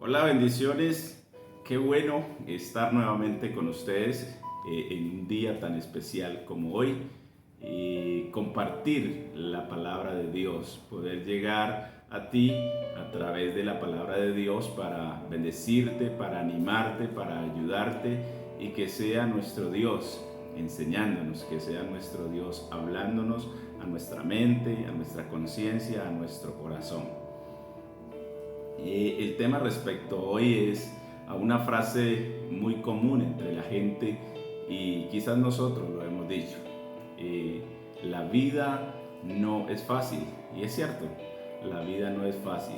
Hola, bendiciones. Qué bueno estar nuevamente con ustedes en un día tan especial como hoy y compartir la palabra de Dios, poder llegar a ti a través de la palabra de Dios para bendecirte, para animarte, para ayudarte y que sea nuestro Dios enseñándonos, que sea nuestro Dios hablándonos a nuestra mente, a nuestra conciencia, a nuestro corazón. El tema respecto hoy es a una frase muy común entre la gente y quizás nosotros lo hemos dicho. Eh, la vida no es fácil, y es cierto, la vida no es fácil.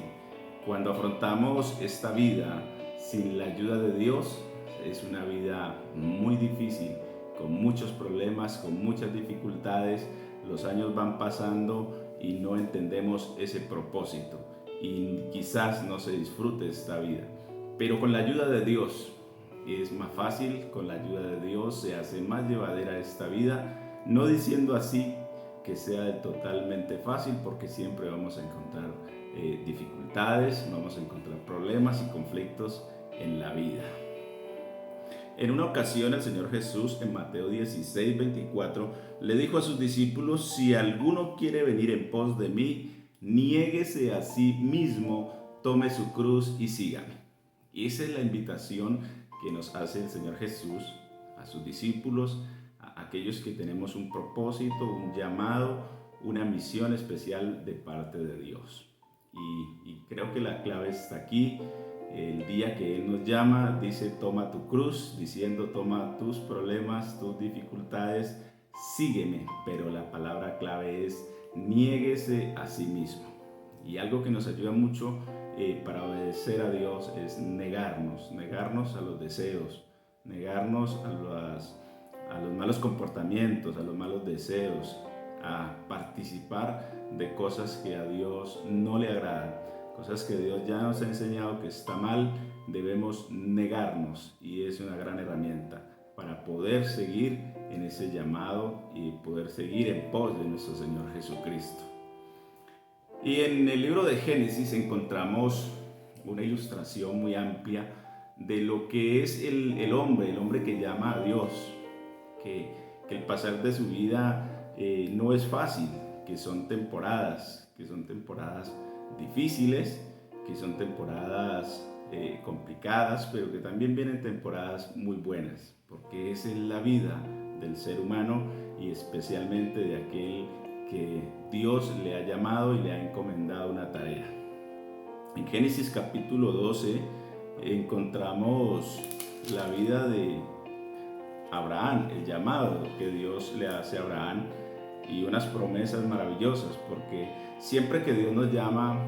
Cuando afrontamos esta vida sin la ayuda de Dios, es una vida muy difícil, con muchos problemas, con muchas dificultades. Los años van pasando y no entendemos ese propósito y quizás no se disfrute esta vida. Pero con la ayuda de Dios es más fácil, con la ayuda de Dios se hace más llevadera esta vida, no diciendo así que sea totalmente fácil, porque siempre vamos a encontrar dificultades, vamos a encontrar problemas y conflictos en la vida. En una ocasión el Señor Jesús en Mateo 16:24 le dijo a sus discípulos: si alguno quiere venir en pos de mí, niéguese a sí mismo, tome su cruz y sígame. Y esa es la invitación que nos hace el Señor Jesús a sus discípulos, a aquellos que tenemos un propósito, un llamado, una misión especial de parte de Dios. Y creo que la clave está aquí. El día que Él nos llama, dice: toma tu cruz, diciendo: toma tus problemas, tus dificultades, sígueme. Pero la palabra clave es: niéguese a sí mismo. Y algo que nos ayuda mucho para obedecer a Dios es negarnos a los deseos, negarnos a los malos comportamientos, a los malos deseos, a participar de cosas que a Dios no le agradan, cosas que Dios ya nos ha enseñado que está mal. Debemos negarnos, y es una gran herramienta para poder seguir en ese llamado y poder seguir en pos de nuestro Señor Jesucristo. Y en el libro de Génesis encontramos una ilustración muy amplia de lo que es el hombre que llama a Dios, que el pasar de su vida no es fácil, que son temporadas difíciles, que son temporadas complicadas, pero que también vienen temporadas muy buenas, porque esa es la vida del ser humano y especialmente de aquel que Dios le ha llamado y le ha encomendado una tarea. En Génesis capítulo 12 encontramos la vida de Abraham, el llamado que Dios le hace a Abraham y unas promesas maravillosas, porque siempre que Dios nos llama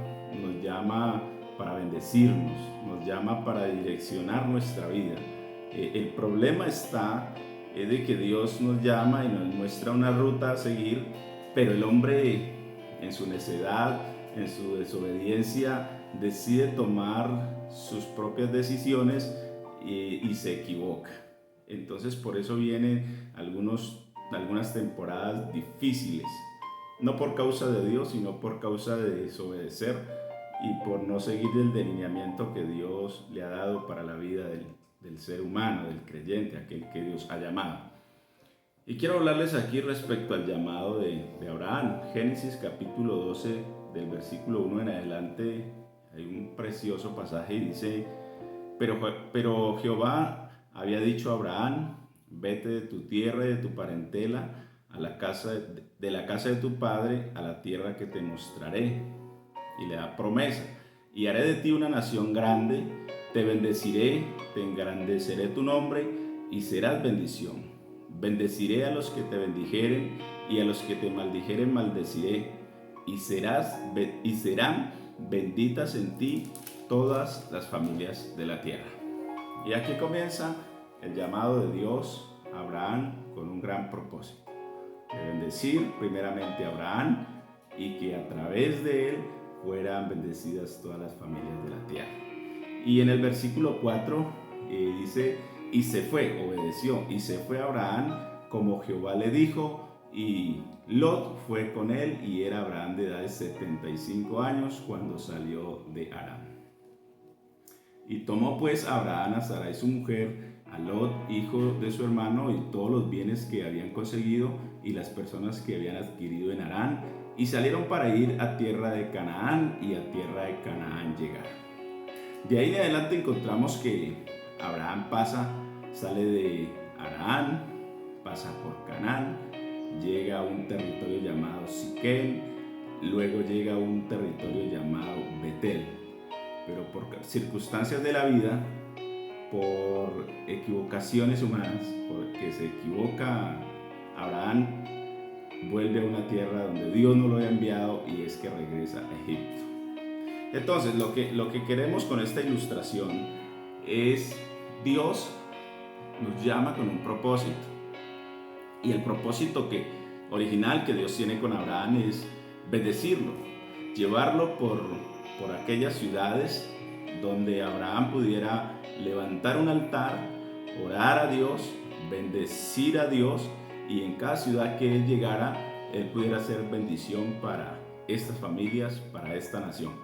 para bendecirnos, nos llama para direccionar nuestra vida. El problema está de que Dios nos llama y nos muestra una ruta a seguir, pero el hombre, en su necedad, en su desobediencia, decide tomar sus propias decisiones y se equivoca. Entonces por eso vienen algunas temporadas difíciles, no por causa de Dios, sino por causa de desobedecer y por no seguir el delineamiento que Dios le ha dado para la vida del ser humano, del creyente, aquel que Dios ha llamado. Y quiero hablarles aquí respecto al llamado de Abraham. Génesis capítulo 12, del versículo 1 en adelante, hay un precioso pasaje y dice: pero Jehová había dicho a Abraham: vete de tu tierra y de tu parentela a la casa de la casa de tu padre, a la tierra que te mostraré. Y le da promesa: y haré de ti una nación grande, te bendeciré, te engrandeceré tu nombre y serás bendición. Bendeciré a los que te bendijeren, y a los que te maldijeren maldeciré, y serán benditas en ti todas las familias de la tierra. Y aquí comienza el llamado de Dios a Abraham con un gran propósito: de bendecir primeramente a Abraham y que a través de él fueran bendecidas todas las familias de la tierra. Y en el versículo 4 dice: y se fue, obedeció, y se fue Abraham como Jehová le dijo, y Lot fue con él, y era Abraham de edad de 75 años cuando salió de Aram. Y tomó pues Abraham a Sarai su mujer, a Lot, hijo de su hermano, y todos los bienes que habían conseguido y las personas que habían adquirido en Harán, y salieron para ir a tierra de Canaán, y a tierra de Canaán llegaron. De ahí en adelante encontramos que Abraham sale de Harán, pasa por Canaán, llega a un territorio llamado Siquem, luego llega a un territorio llamado Betel. Pero por circunstancias de la vida, por equivocaciones humanas, porque se equivoca Abraham, vuelve a una tierra donde Dios no lo había enviado, y es que regresa a Egipto. Entonces, lo que queremos con esta ilustración es: Dios nos llama con un propósito. Y el propósito original que Dios tiene con Abraham es bendecirlo, llevarlo por aquellas ciudades donde Abraham pudiera levantar un altar, orar a Dios, bendecir a Dios, y en cada ciudad que él llegara, él pudiera ser bendición para estas familias, para esta nación.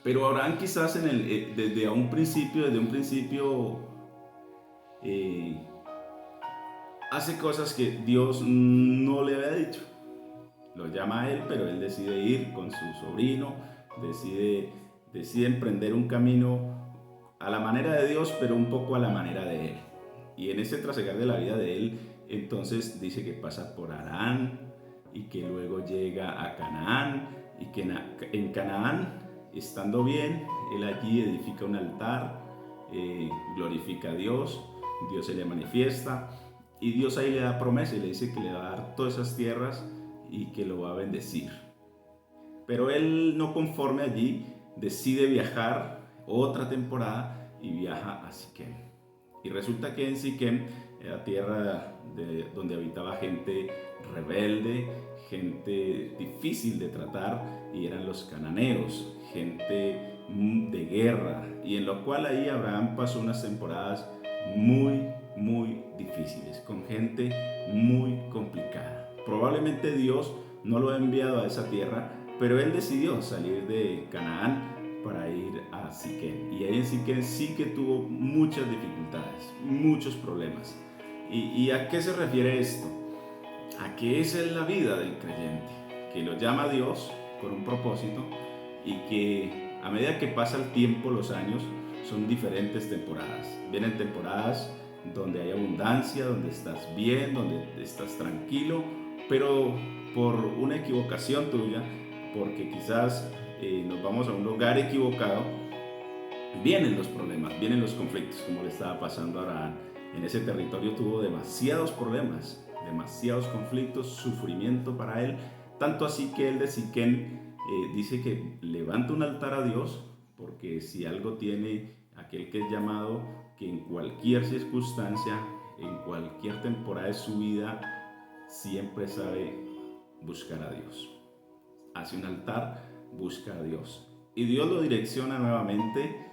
Pero Abraham quizás desde un principio hace cosas que Dios no le había dicho. Lo llama a él, pero él decide ir con su sobrino, decide emprender un camino a la manera de Dios, pero un poco a la manera de él. Y en ese trasegar de la vida de él, entonces dice que pasa por Harán, y que luego llega a Canaán, y que en Canaán, estando bien, él allí edifica un altar, glorifica a Dios, Dios se le manifiesta, y Dios ahí le da promesa y le dice que le va a dar todas esas tierras y que lo va a bendecir. Pero él, no conforme allí, decide viajar otra temporada y viaja a Siquem. Y resulta que en Siquem era tierra donde habitaba gente rebelde, gente difícil de tratar, y eran los cananeos, gente de guerra, y en lo cual ahí Abraham pasó unas temporadas muy difíciles, con gente muy complicada. Probablemente Dios no lo ha enviado a esa tierra, pero él decidió salir de Canaán para ir a Siquem. Y ahí en Siquem sí que tuvo muchas dificultades, muchos problemas. ¿Y a qué se refiere esto? A que esa es la vida del creyente, que lo llama Dios con un propósito, y que a medida que pasa el tiempo, los años, son diferentes temporadas. Vienen temporadas donde hay abundancia, donde estás bien, donde estás tranquilo, pero por una equivocación tuya, porque quizás nos vamos a un lugar equivocado, vienen los problemas, vienen los conflictos, como le estaba pasando a Abraham. En ese territorio tuvo demasiados problemas, demasiados conflictos, sufrimiento para él, tanto así que él de Siquem dice que levanta un altar a Dios, porque si algo tiene aquel que es llamado, que en cualquier circunstancia, en cualquier temporada de su vida, siempre sabe buscar a Dios. Hace un altar, busca a Dios. Y Dios lo direcciona nuevamente,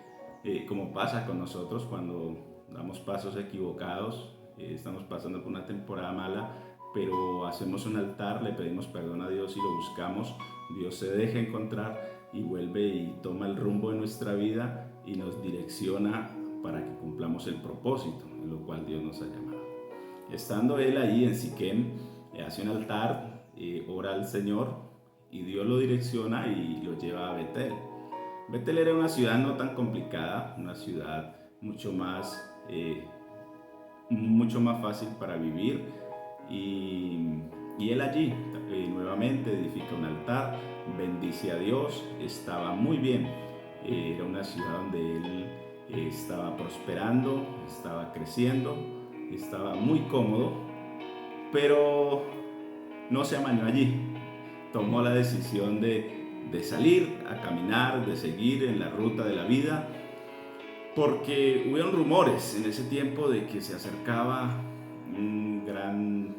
como pasa con nosotros cuando damos pasos equivocados, estamos pasando por una temporada mala, pero hacemos un altar, le pedimos perdón a Dios y lo buscamos. Dios se deja encontrar y vuelve y toma el rumbo de nuestra vida y nos direcciona para que cumplamos el propósito en lo cual Dios nos ha llamado. Estando él ahí en Siquem, hace un altar, ora al Señor, y Dios lo direcciona y lo lleva a Betel. Betel era una ciudad no tan complicada, una ciudad mucho más fácil para vivir, y él allí nuevamente edifica un altar, bendice a Dios, estaba muy bien. Era una ciudad donde él estaba prosperando, estaba creciendo, estaba muy cómodo, pero no se amañó allí. Tomó la decisión de salir a caminar, de seguir en la ruta de la vida, porque hubieron rumores en ese tiempo de que se acercaba una gran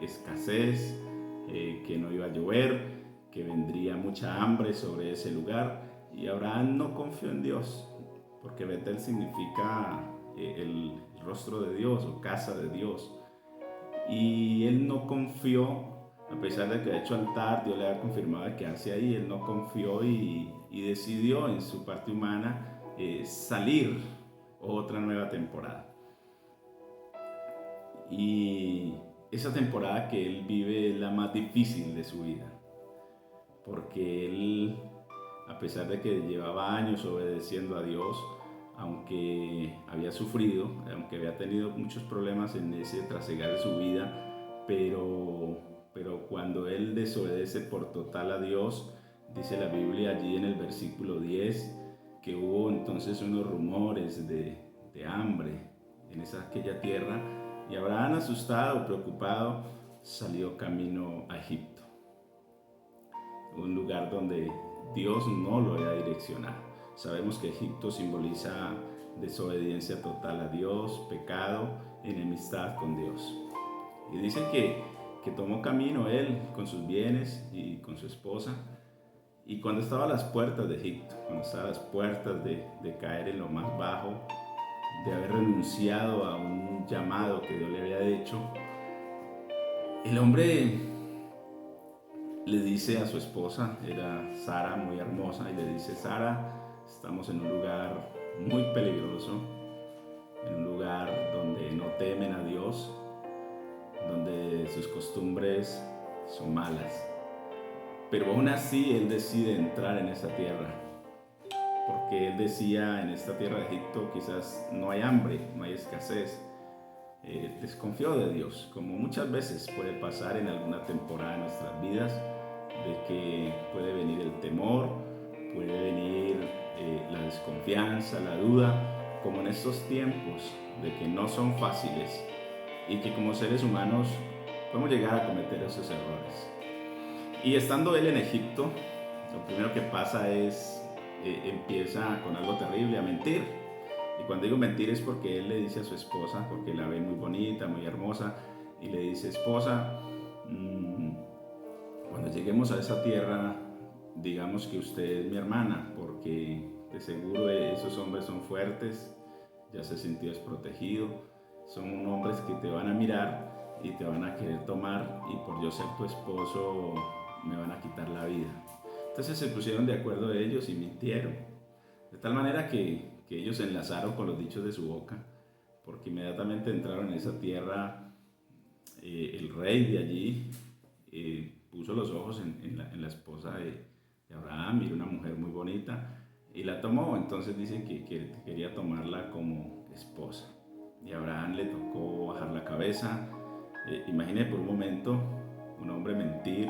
escasez, que no iba a llover, que vendría mucha hambre sobre ese lugar, y Abraham no confió en Dios, porque Betel significa el rostro de Dios o casa de Dios, y él no confió. A pesar de que ha hecho altar, Dios le ha confirmado que hace ahí, él no confió y decidió en su parte humana salir otra nueva temporada. Y esa temporada que él vive es la más difícil de su vida, porque él, a pesar de que llevaba años obedeciendo a Dios, aunque había sufrido, aunque había tenido muchos problemas en ese trasegar de su vida, pero cuando él desobedece por total a Dios, dice la Biblia allí en el versículo 10, que hubo entonces unos rumores de hambre en aquella tierra, y Abraham, asustado, preocupado, salió camino a Egipto, un lugar donde Dios no lo había direccionado. Sabemos que Egipto simboliza desobediencia total a Dios, pecado, enemistad con Dios. Y dice que tomó camino él con sus bienes y con su esposa. Y cuando estaba a las puertas de Egipto, cuando estaba a las puertas de caer en lo más bajo, de haber renunciado a un llamado que Dios le había hecho, el hombre le dice a su esposa, era Sara, muy hermosa, y le dice: Sara, estamos en un lugar muy peligroso, en un lugar donde no temen a Dios, donde sus costumbres son malas. Pero aún así él decide entrar en esa tierra, porque él decía: en esta tierra de Egipto quizás no hay hambre, no hay escasez. Desconfió de Dios, como muchas veces puede pasar en alguna temporada de nuestras vidas, de que puede venir el temor, puede venir la desconfianza, la duda, como en estos tiempos de que no son fáciles y que como seres humanos podemos llegar a cometer esos errores. Y estando él en Egipto, lo primero que pasa es, empieza con algo terrible, a mentir. Y cuando digo mentir es porque él le dice a su esposa, porque la ve muy bonita, muy hermosa, y le dice: esposa, cuando lleguemos a esa tierra, digamos que usted es mi hermana, porque de seguro esos hombres son fuertes, ya se sintió desprotegido, son hombres que te van a mirar y te van a querer tomar, y por yo ser tu esposo me van a quitar la vida. Entonces se pusieron de acuerdo ellos y mintieron, de tal manera que ellos se enlazaron con los dichos de su boca, porque inmediatamente entraron en esa tierra. El rey de allí puso los ojos en la esposa de Abraham, miró una mujer muy bonita y la tomó. Entonces dice que quería tomarla como esposa, y a Abraham le tocó bajar la cabeza. Imagine por un momento un hombre mentir,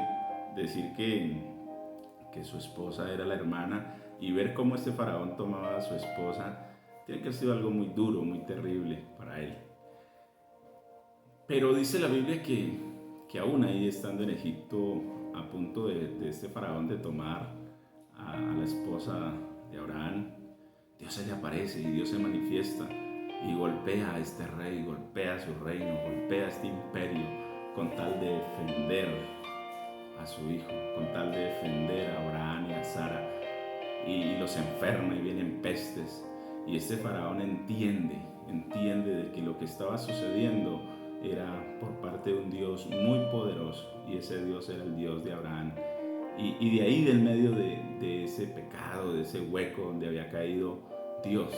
decir que su esposa era la hermana, y ver cómo este faraón tomaba a su esposa. Tiene que haber sido algo muy duro, muy terrible para él. Pero dice la Biblia que aún ahí, estando en Egipto, a punto de este faraón de tomar a la esposa de Abraham, Dios se le aparece y Dios se manifiesta y golpea a este rey, golpea a su reino, golpea a este imperio, con tal de defender a su hijo, con tal de defender a Abraham y a Sara, y los enferma y vienen pestes. Y este faraón entiende de que lo que estaba sucediendo era por parte de un Dios muy poderoso, y ese Dios era el Dios de Abraham. Y de ahí, del medio de ese pecado, de ese hueco donde había caído, Dios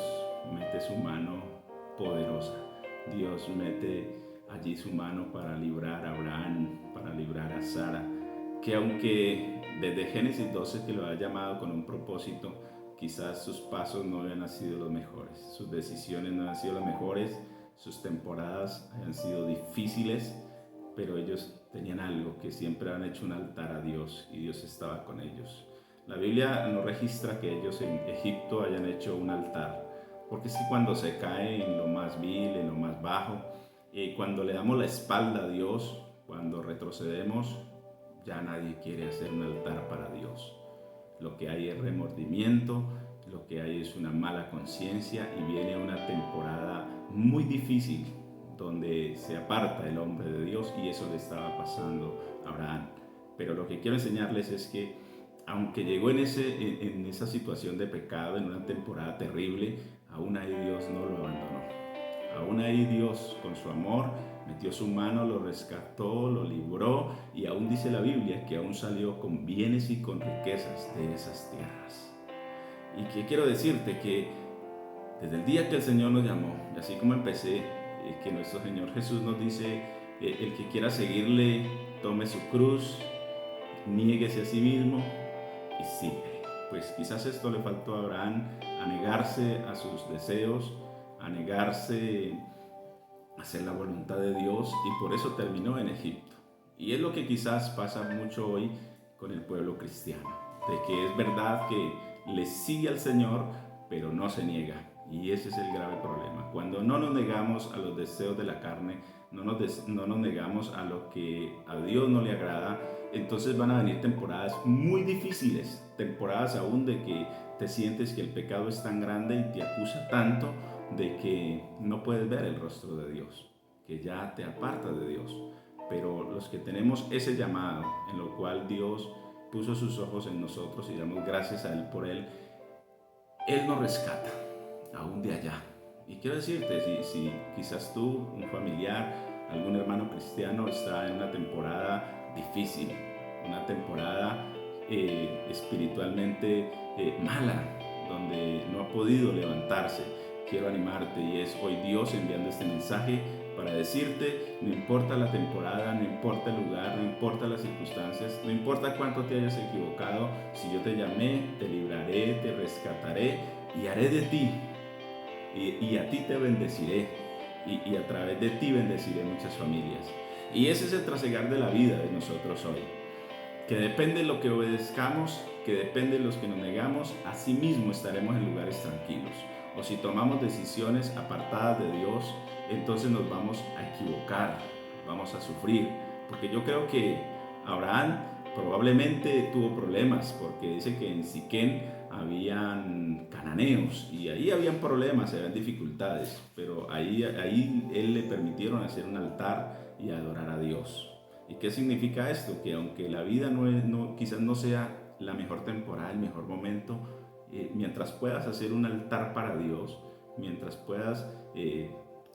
mete su mano poderosa. Dios mete allí su mano para librar a Abraham, para librar a Sara, que aunque desde Génesis 12 que lo ha llamado con un propósito, quizás sus pasos no habían sido los mejores, sus decisiones no han sido las mejores, sus temporadas han sido difíciles, pero ellos tenían algo, que siempre han hecho un altar a Dios y Dios estaba con ellos. La Biblia no registra que ellos en Egipto hayan hecho un altar, porque es que cuando se cae en lo más vil, en lo más bajo, cuando le damos la espalda a Dios, cuando retrocedemos, ya nadie quiere hacer un altar para Dios. Lo que hay es remordimiento, lo que hay es una mala conciencia, y viene una temporada muy difícil donde se aparta el hombre de Dios, y eso le estaba pasando a Abraham. Pero lo que quiero enseñarles es que aunque llegó en esa situación de pecado, en una temporada terrible, aún ahí Dios no lo abandonó. Aún ahí Dios, con su amor, metió su mano, lo rescató, lo libró, y aún dice la Biblia que aún salió con bienes y con riquezas de esas tierras. ¿Y qué quiero decirte? Que Desde el día que el Señor nos llamó, y así como empecé, que nuestro Señor Jesús nos dice, el que quiera seguirle, tome su cruz, niéguese a sí mismo y sigue. Pues quizás esto le faltó a Abraham, a negarse a sus deseos, a negarse a hacer la voluntad de Dios, y por eso terminó en Egipto. Y es lo que quizás pasa mucho hoy con el pueblo cristiano, de que es verdad que le sigue al Señor, pero no se niega. Y ese es el grave problema. Cuando no nos negamos a los deseos de la carne, no nos negamos a lo que a Dios no le agrada, entonces van a venir temporadas muy difíciles, temporadas aún de que te sientes que el pecado es tan grande y te acusa tanto de que no puedes ver el rostro de Dios, que ya te apartas de Dios. Pero los que tenemos ese llamado en lo cual Dios puso sus ojos en nosotros y damos gracias a Él por Él nos rescata aún de allá. Y quiero decirte, si quizás tú, un familiar, algún hermano cristiano está en una temporada difícil, una temporada espiritualmente mala, donde no ha podido levantarse, quiero animarte, y es hoy Dios enviando este mensaje para decirte, no importa la temporada, no importa el lugar, no importa las circunstancias, no importa cuánto te hayas equivocado, si yo te llamé, te libraré, te rescataré y haré de ti, y a ti te bendeciré, y a través de ti bendeciré muchas familias. Y ese es el trasegar de la vida de nosotros hoy, que depende de lo que obedezcamos, que depende de los que nos negamos, así mismo estaremos en lugares tranquilos. O si tomamos decisiones apartadas de Dios, entonces nos vamos a equivocar, vamos a sufrir. Porque yo creo que Abraham probablemente tuvo problemas, porque dice que en Siquén habían cananeos y ahí habían problemas, habían dificultades, pero ahí él le permitieron hacer un altar y adorar a Dios. ¿Y qué significa esto? Que aunque la vida quizás no sea la mejor temporada, el mejor momento, mientras puedas hacer un altar para Dios, mientras puedas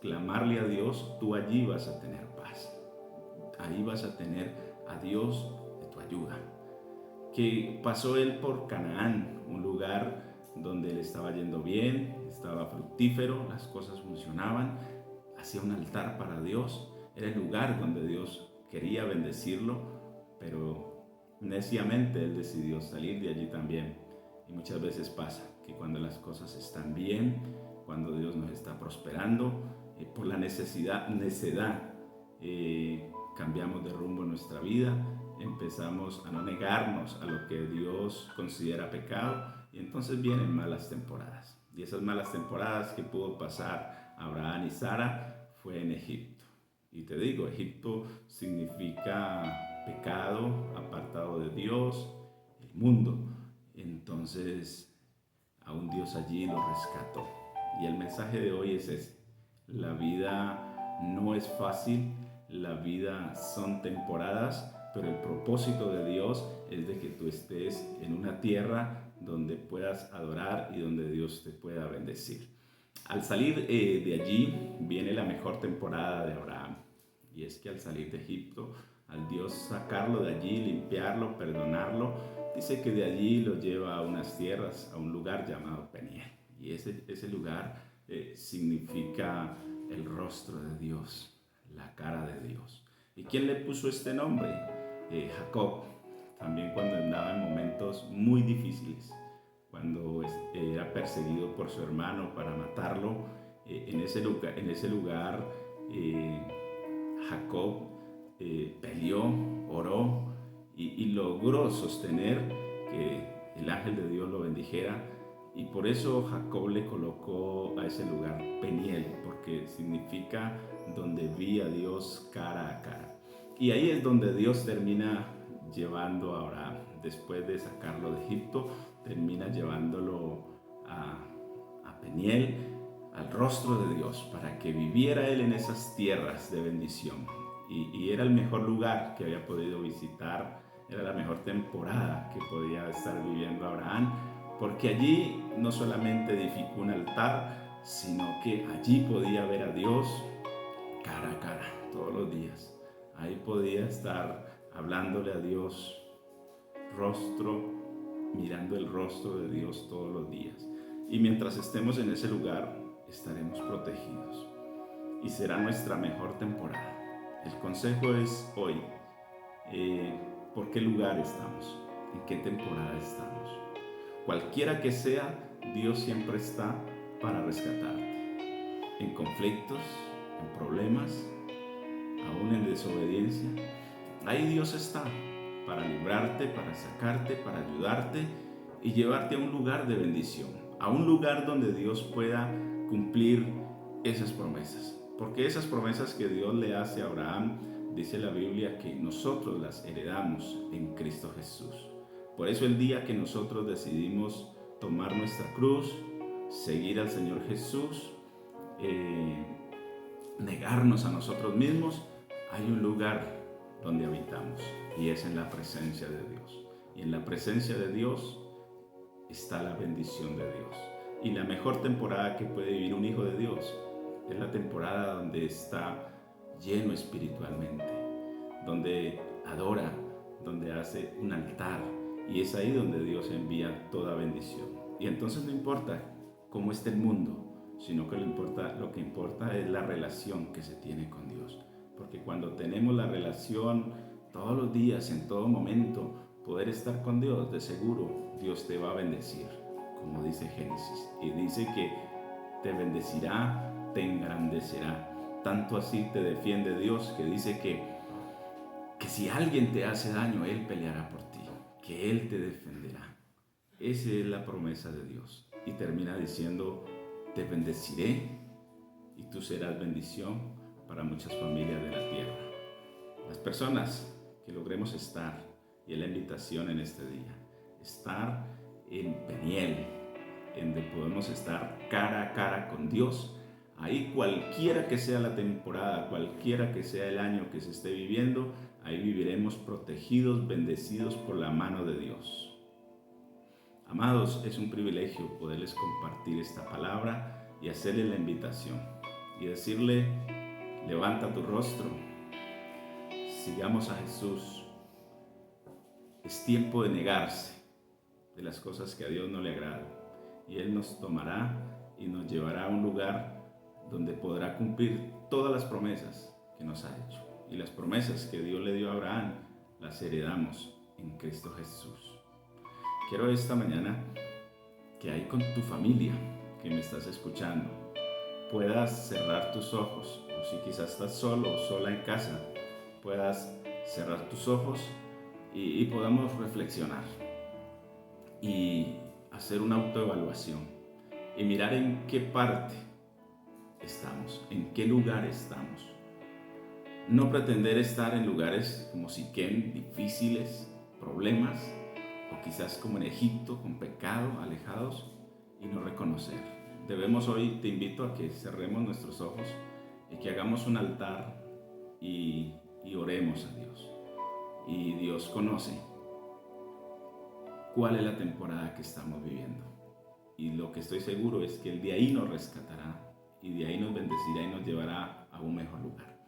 clamarle a Dios, tú allí vas a tener paz. Ahí vas a tener a Dios de tu ayuda. Que pasó él por Canaán, un lugar donde le estaba yendo bien, estaba fructífero, las cosas funcionaban, hacía un altar para Dios, era el lugar donde Dios quería bendecirlo, pero neciamente él decidió salir de allí también. Y muchas veces pasa que cuando las cosas están bien, cuando Dios nos está prosperando, por la necedad, cambiamos de rumbo en nuestra vida, empezamos a no negarnos a lo que Dios considera pecado, y entonces vienen malas temporadas. Y esas malas temporadas que pudo pasar Abraham y Sara fue en Egipto. Y te digo, Egipto significa pecado, apartado de Dios, el mundo. Entonces, aún Dios allí lo rescató. Y el mensaje de hoy es ese: la vida no es fácil, la vida son temporadas, pero el propósito de Dios es de que tú estés en una tierra donde puedas adorar y donde Dios te pueda bendecir. Al salir de allí viene la mejor temporada de Abraham, y es que al salir de Egipto, al Dios sacarlo de allí, limpiarlo, perdonarlo, dice que de allí lo lleva a unas tierras, a un lugar llamado Peniel, y ese lugar significa el rostro de Dios, la cara de Dios. ¿Y quién le puso este nombre? Jacob, también cuando andaba en momentos muy difíciles, cuando era perseguido por su hermano para matarlo, en ese lugar Jacob peleó, oró y logró sostener que el ángel de Dios lo bendijera, y por eso Jacob le colocó a ese lugar Peniel, porque significa donde vi a Dios cara a cara. Y ahí es donde Dios termina llevando a Abraham, después de sacarlo de Egipto, termina llevándolo a Peniel, al rostro de Dios, para que viviera él en esas tierras de bendición. Y era el mejor lugar que había podido visitar, era la mejor temporada que podía estar viviendo Abraham, porque allí no solamente edificó un altar, sino que allí podía ver a Dios cara a cara todos los días. Ahí podía estar hablándole a Dios, mirando el rostro de Dios todos los días. Y mientras estemos en ese lugar, estaremos protegidos. Y será nuestra mejor temporada. El consejo es hoy, ¿por qué lugar estamos? ¿En qué temporada estamos? Cualquiera que sea, Dios siempre está para rescatarte. En conflictos, en problemas, aún en desobediencia, ahí Dios está para librarte, para sacarte, para ayudarte y llevarte a un lugar de bendición, a un lugar donde Dios pueda cumplir esas promesas. Porque esas promesas que Dios le hace a Abraham, dice la Biblia que nosotros las heredamos en Cristo Jesús. Por eso el día que nosotros decidimos tomar nuestra cruz, seguir al Señor Jesús, negarnos a nosotros mismos, hay un lugar donde habitamos y es en la presencia de Dios. Y en la presencia de Dios está la bendición de Dios. Y la mejor temporada que puede vivir un hijo de Dios es la temporada donde está lleno espiritualmente, donde adora, donde hace un altar, y es ahí donde Dios envía toda bendición. Y entonces no importa cómo esté el mundo, sino que lo que importa es la relación que se tiene con Dios. Porque cuando tenemos la relación todos los días, en todo momento, poder estar con Dios, de seguro Dios te va a bendecir, como dice Génesis. Y dice que te bendecirá, te engrandecerá. Tanto así te defiende Dios que dice que si alguien te hace daño, Él peleará por ti, que Él te defenderá. Esa es la promesa de Dios. Y termina diciendo, te bendeciré y tú serás bendición para muchas familias de la tierra. Las personas que logremos estar, y es la invitación en este día, estar en Peniel, en donde podemos estar cara a cara con Dios. Ahí cualquiera que sea la temporada, cualquiera que sea el año que se esté viviendo, ahí viviremos protegidos, bendecidos por la mano de Dios. Amados, es un privilegio poderles compartir esta palabra y hacerles la invitación y decirle, levanta tu rostro, sigamos a Jesús. Es tiempo de negarse de las cosas que a Dios no le agradan y Él nos tomará y nos llevará a un lugar donde podrá cumplir todas las promesas que nos ha hecho. Y las promesas que Dios le dio a Abraham las heredamos en Cristo Jesús. Quiero esta mañana que ahí con tu familia que me estás escuchando puedas cerrar tus ojos, o si quizás estás solo o sola en casa, puedas cerrar tus ojos y podamos reflexionar y hacer una autoevaluación y mirar en qué parte estamos, en qué lugar estamos. No pretender estar en lugares como Siquem, difíciles, problemas, o quizás como en Egipto, con pecado, alejados, y no reconocer. Debemos hoy, te invito a que cerremos nuestros ojos y que hagamos un altar y oremos a Dios. Y Dios conoce cuál es la temporada que estamos viviendo. Y lo que estoy seguro es que Él de ahí nos rescatará y de ahí nos bendecirá y nos llevará a un mejor lugar.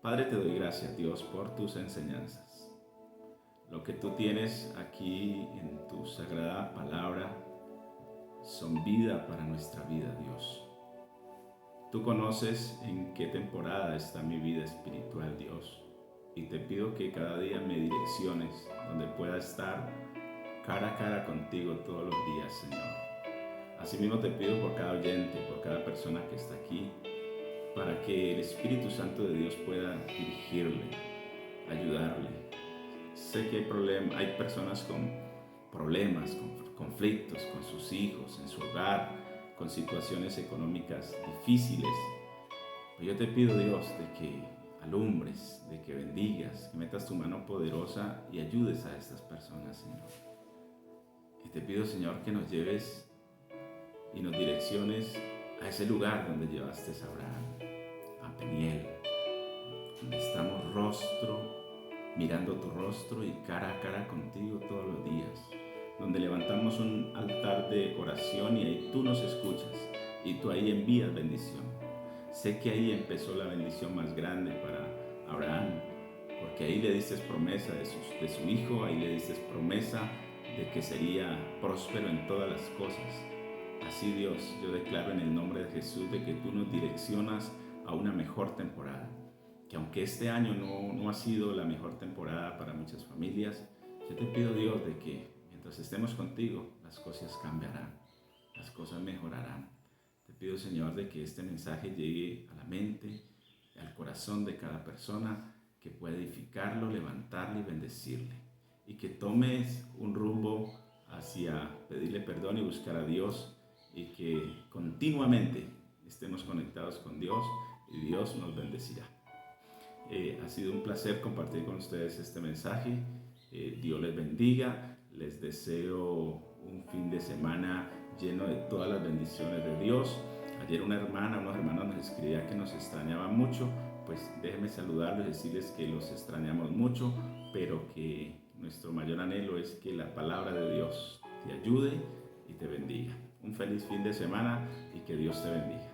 Padre, te doy gracias, Dios, por tus enseñanzas. Lo que tú tienes aquí en tu sagrada palabra son vida para nuestra vida, Dios. Tú conoces en qué temporada está mi vida espiritual, Dios. Y te pido que cada día me direcciones donde pueda estar cara a cara contigo todos los días, Señor. Asimismo te pido por cada oyente, por cada persona que está aquí, para que el Espíritu Santo de Dios pueda dirigirle, ayudarle. Sé que hay personas con problemas, con conflictos con sus hijos, en su hogar, con situaciones económicas difíciles. Pero yo te pido, Dios, de que alumbres, de que bendigas, que metas tu mano poderosa y ayudes a estas personas, Señor. Y te pido, Señor, que nos lleves y nos direcciones a ese lugar donde llevaste a Abraham, a Peniel, donde estamos mirando tu rostro y cara a cara contigo todos los días, donde levantamos un altar de oración y ahí tú nos escuchas y tú ahí envías bendición. Sé que ahí empezó la bendición más grande para Abraham, porque ahí le diste promesa de su hijo, ahí le diste promesa de que sería próspero en todas las cosas. Así Dios, yo declaro en el nombre de Jesús de que tú nos direccionas a una mejor temporada. Que aunque este año no ha sido la mejor temporada para muchas familias, yo te pido Dios de que mientras estemos contigo, las cosas cambiarán, las cosas mejorarán. Te pido Señor de que este mensaje llegue a la mente, al corazón de cada persona, que pueda edificarlo, levantarlo y bendecirle. Y que tomes un rumbo hacia pedirle perdón y buscar a Dios, y que continuamente estemos conectados con Dios y Dios nos bendecirá. Ha sido un placer compartir con ustedes este mensaje. Dios les bendiga. Les deseo un fin de semana lleno de todas las bendiciones de Dios. Ayer unos hermanos nos escribían que nos extrañaban mucho. Pues déjenme saludarlos y decirles que los extrañamos mucho, pero que nuestro mayor anhelo es que la palabra de Dios te ayude y te bendiga. Un feliz fin de semana y que Dios te bendiga.